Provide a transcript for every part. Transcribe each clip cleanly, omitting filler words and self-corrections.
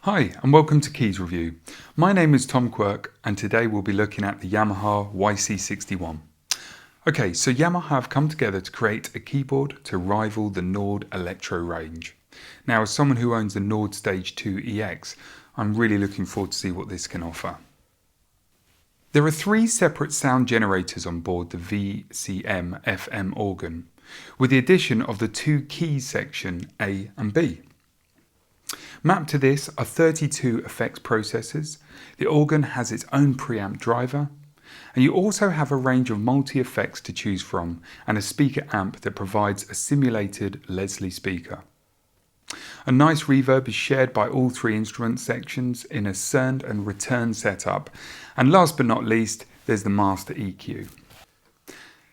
Hi and welcome to Keys Review. My name is Tom Quirk and today we'll be looking at the Yamaha YC61. Okay, so Yamaha have come together to create a keyboard to rival the Nord Electro range. Now, as someone who owns the Nord Stage 2 EX, I'm really looking forward to see what this can offer. There are three separate sound generators on board the VCM FM organ, with the addition of the two keys section A and B. Mapped to this are 32 effects processors, the organ has its own preamp driver, and you also have a range of multi-effects to choose from and a speaker amp that provides a simulated Leslie speaker. A nice reverb is shared by all three instrument sections in a send and return setup, and last but not least, there's the master EQ.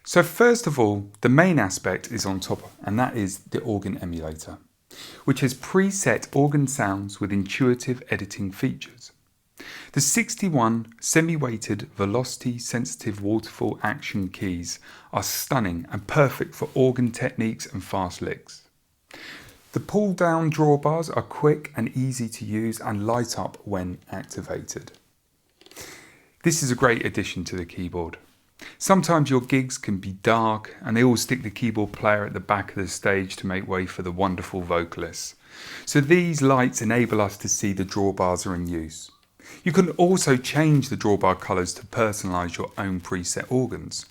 So first of all, the main aspect is on top, and that is the organ emulator, which has preset organ sounds with intuitive editing features. The 61 semi-weighted velocity-sensitive waterfall action keys are stunning and perfect for organ techniques and fast licks. The pull-down drawbars are quick and easy to use and light up when activated. This is a great addition to the keyboard. Sometimes your gigs can be dark and they all stick the keyboard player at the back of the stage to make way for the wonderful vocalists. So these lights enable us to see the drawbars are in use. You can also change the drawbar colours to personalise your own preset organs.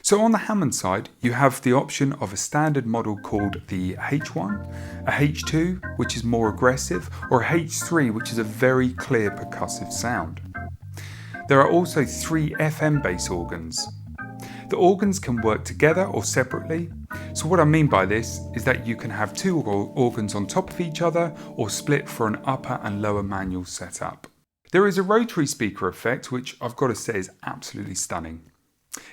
So on the Hammond side, you have the option of a standard model called the H1, a H2 which is more aggressive, or a H3 which is a very clear percussive sound. There are also three FM bass organs. The organs can work together or separately. So what I mean by this is that you can have two organs on top of each other or split for an upper and lower manual setup. There is a rotary speaker effect which I've got to say is absolutely stunning.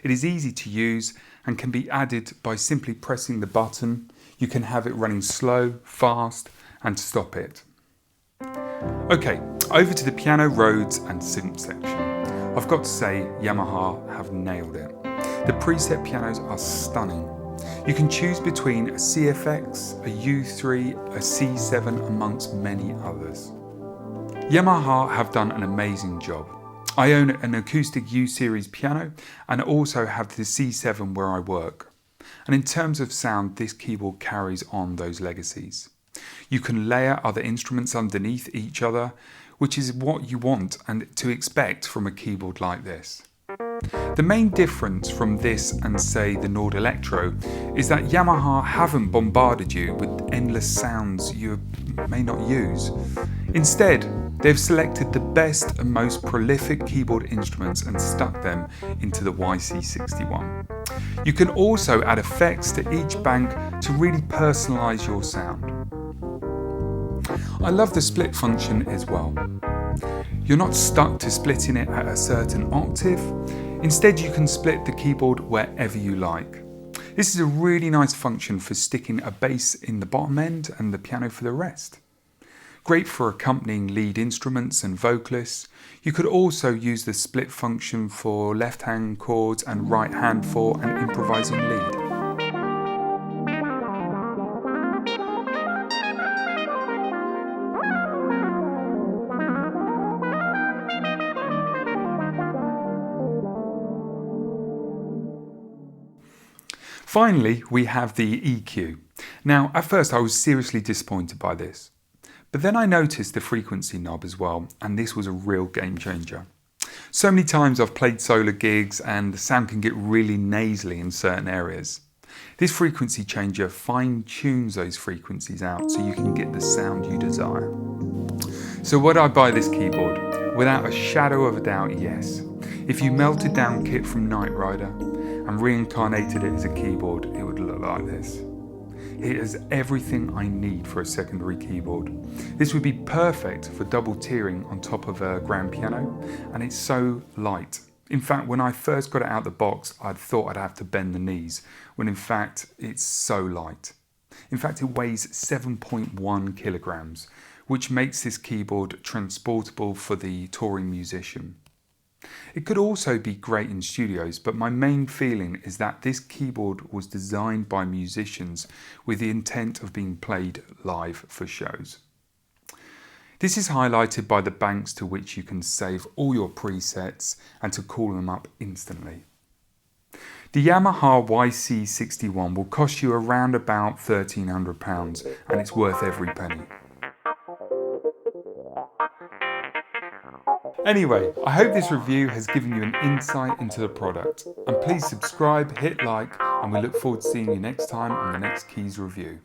It is easy to use and can be added by simply pressing the button. You can have it running slow, fast, and stop it. Okay, over to the piano, Rhodes and synth section. I've got to say, Yamaha have nailed it. The preset pianos are stunning. You can choose between a CFX, a U3, a C7 amongst many others. Yamaha have done an amazing job. I own an acoustic U-series piano and also have the C7 where I work. And in terms of sound, this keyboard carries on those legacies. You can layer other instruments underneath each other, which is what you want and to expect from a keyboard like this. The main difference from this and say the Nord Electro is that Yamaha haven't bombarded you with endless sounds you may not use. Instead, they've selected the best and most prolific keyboard instruments and stuck them into the YC61. You can also add effects to each bank to really personalise your sound. I love the split function as well. You're not stuck to splitting it at a certain octave. Instead, you can split the keyboard wherever you like. This is a really nice function for sticking a bass in the bottom end and the piano for the rest. Great for accompanying lead instruments and vocalists. You could also use the split function for left hand chords and right hand for an improvising lead. Finally, we have the EQ. Now, at first I was seriously disappointed by this, but then I noticed the frequency knob as well, and this was a real game changer. So many times I've played solo gigs and the sound can get really nasally in certain areas. This frequency changer fine-tunes those frequencies out so you can get the sound you desire. So would I buy this keyboard? Without a shadow of a doubt, yes. If you melted down kit from Knight Rider and reincarnated it as a keyboard, it would look like this. It has everything I need for a secondary keyboard. This would be perfect for double tiering on top of a grand piano, and it's so light. In fact, when I first got it out of the box, I thought I'd have to bend the knees, when in fact, it's so light. In fact, it weighs 7.1 kilograms, which makes this keyboard transportable for the touring musician. It could also be great in studios, but my main feeling is that this keyboard was designed by musicians with the intent of being played live for shows. This is highlighted by the banks to which you can save all your presets and to call them up instantly. The Yamaha YC61 will cost you around about £1,300 and it's worth every penny. Anyway, I hope this review has given you an insight into the product, and please subscribe, hit like, and we look forward to seeing you next time on the next Keys review.